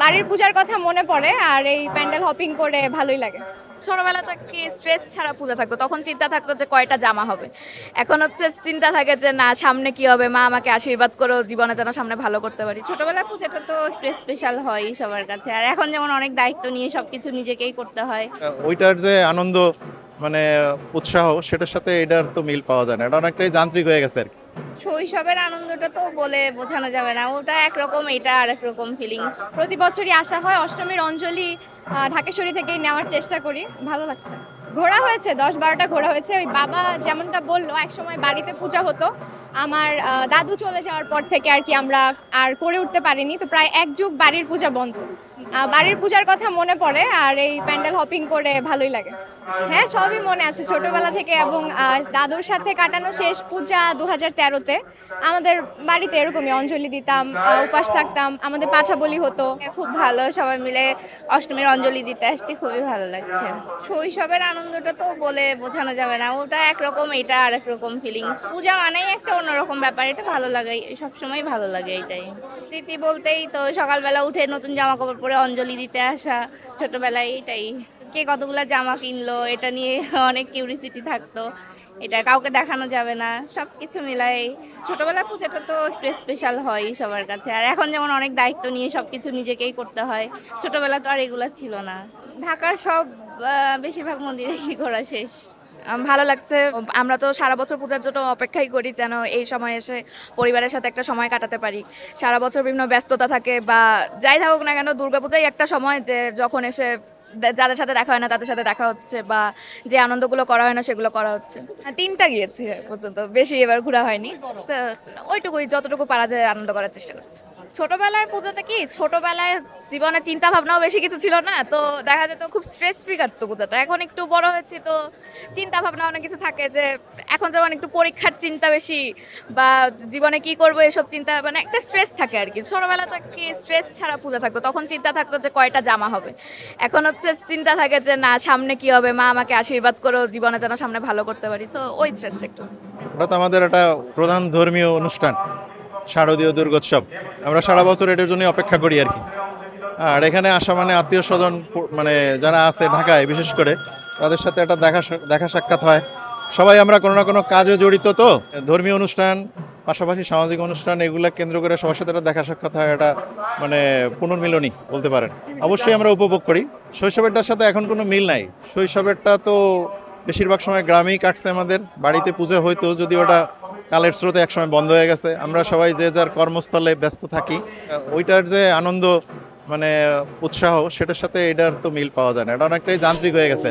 বাড়ির পূজার কথা মনে পড়ে আর এই প্যান্ডেল হপিং করে ভালোই লাগে। ছোটবেলাতে কি স্ট্রেস ছাড়া পূজা থাকতো, তখন চিন্তা থাকতো যে কয়টা জামা হবে। এখন হচ্ছে চিন্তা থাকে যে না, সামনে কি হবে, মা আমাকে আশীর্বাদ করো, জীবনে যেন সামনে ভালো করতে পারি। ছোটবেলার পূজাটা তো একটু স্পেশাল হয় সবার কাছে, আর এখন যেমন অনেক দায়িত্ব নিয়ে সবকিছু নিজেকেই করতে হয়। ওইটার যে আনন্দ মানে উৎসাহ সেটার সাথে এটার তো মিল পাওয়া যায় না, এটা অনেকটাই যান্ত্রিক হয়ে গেছে আর কি। শৈশবের আনন্দটা তো বলে বোঝানো যাবে না, ওটা একরকম, এটা আর একরকম ফিলিংস। প্রতি বছরই আসা হয়, অষ্টমীর অঞ্জলি ঢাকেশ্বরী থেকেই নেওয়ার চেষ্টা করি, ভালো লাগছে। ঘোরা হয়েছে, 10-12টা ঘোরা হয়েছে। ওই বাবা যেমনটা বললো, একসময় বাড়িতে পূজা হতো, আমার দাদু চলে যাওয়ার পর থেকে আর কি আমরা আর করে উঠতে পারিনি, তো প্রায় এক যুগ বাড়ির পূজা বন্ধ। বাড়ির পূজার কথা মনে পড়ে আর এই প্যান্ডেল হপিং করে ভালোই লাগে। হ্যাঁ, সবই মনে আছে ছোটবেলা থেকে, এবং দাদুর সাথে কাটানো শেষ পূজা 2013-তে আমাদের বাড়িতে এরকমই অঞ্জলি দিতাম, উপাস থাকতাম, আমাদের পাঠা বলি হতো। খুব ভালো, সবাই মিলে অষ্টমীর অঞ্জলি দিতে আসছি, খুবই ভালো লাগছে। শৈশবের আনন্দটা তো বলে বোঝানো যাবে না, ওটা একরকম, এটা আর একরকম ফিলিংস। পূজা মানেই একটা অন্যরকম ব্যাপার, এটা ভালো লাগে, সবসময় ভালো লাগে। এটাই স্মৃতি বলতেই তো সকালবেলা উঠে নতুন জামা কাপড় পরে অঞ্জলি দিতে আসা ছোটবেলায়, এটাই। কে কতগুলা জামা কিনলো এটা নিয়ে অনেক কিউরিসিটি থাকতো, এটা কাউকে দেখানো যাবে না। সব কিছু মিলাই ছোটবেলার পূজাটা তো একটু স্পেশাল হয় সবার কাছে, আর এখন যেমন অনেক দায়িত্ব নিয়ে সবকিছু নিজেকেই করতে হয়, ছোটবেলা তো আর এগুলা ছিল না। ঢাকার সব বেশিরভাগ মন্দিরে ঘোরা শেষ। ভালো লাগছে। আমরা তো সারা বছর পূজার জন্য অপেক্ষাই করি, যেন এই সময় এসে পরিবারের সাথে একটা সময় কাটাতে পারি। সারা বছর বিভিন্ন ব্যস্ততা থাকে বা যাই থাকুক না কেন, দুর্গাপূজাই একটা সময় যে যখন এসে যাদের সাথে দেখা হয় না তাদের সাথে দেখা হচ্ছে, বা যে আনন্দগুলো করা হয় না সেগুলো করা হচ্ছে। 3টা গিয়েছি পর্যন্ত, বেশি এবার ঘোরা হয়নি, তো ওইটুকুই, যতটুকু পারা যায় আনন্দ করার চেষ্টা করছি। ছোটবেলার পুজোতে কি, ছোটবেলায় জীবনে চিন্তা ভাবনাও বেশি কিছু ছিল না, তো দেখা যেত খুব স্ট্রেস ফ্রি কাটতো পূজাটা। এখন একটু বড় হয়েছি, তো চিন্তা ভাবনা অনেক কিছু থাকে, যে এখন যেমন একটু পরীক্ষার চিন্তা বেশি, বা জীবনে কি করবো এসব চিন্তা, মানে একটা স্ট্রেস থাকে আর কি। ছোটবেলাতে কি স্ট্রেস ছাড়া পূজা থাকতো, তখন চিন্তা থাকতো যে কয়টা জামা হবে। এখন হচ্ছে চিন্তা থাকে যে না, সামনে কি হবে, মা আমাকে আশীর্বাদ করো, জীবনে যেন সামনে ভালো করতে পারি। সো ওই স্ট্রেসটা একটু। ওটা তো আমাদের একটা প্রধান ধর্মীয় অনুষ্ঠান, শারদীয় দুর্গোৎসব। আমরা সারা বছর এটার জন্য অপেক্ষা করি আর কি। আর এখানে আসা মানে আত্মীয় স্বজন মানে যারা আছে ঢাকায় বিশেষ করে, তাদের সাথে একটা দেখা সাক্ষাৎ হয়। সবাই আমরা কোনো না কোনো কাজে জড়িত, তো ধর্মীয় অনুষ্ঠান পাশাপাশি সামাজিক অনুষ্ঠান এগুলা কেন্দ্র করে সবার সাথে একটা দেখা সাক্ষাৎ হয়, এটা মানে পুনর্মিলনী বলতে পারেন। অবশ্যই আমরা উপভোগ করি। শৈশবেরটার সাথে এখন কোনো মিল নাই। শৈশবেরটা তো বেশিরভাগ সময় গ্রামেই কাটছে আমাদের, বাড়িতে পুজো হয়তো, যদি ওটা কালের স্রোতে একসময় বন্ধ হয়ে গেছে। আমরা সবাই যে যার কর্মস্থলে ব্যস্ত থাকি, ওইটার যে আনন্দ মানে উৎসাহ সেটার সাথে এটার তো মিল পাওয়া যায় না, এটা অনেকটাই যান্ত্রিক হয়ে গেছে।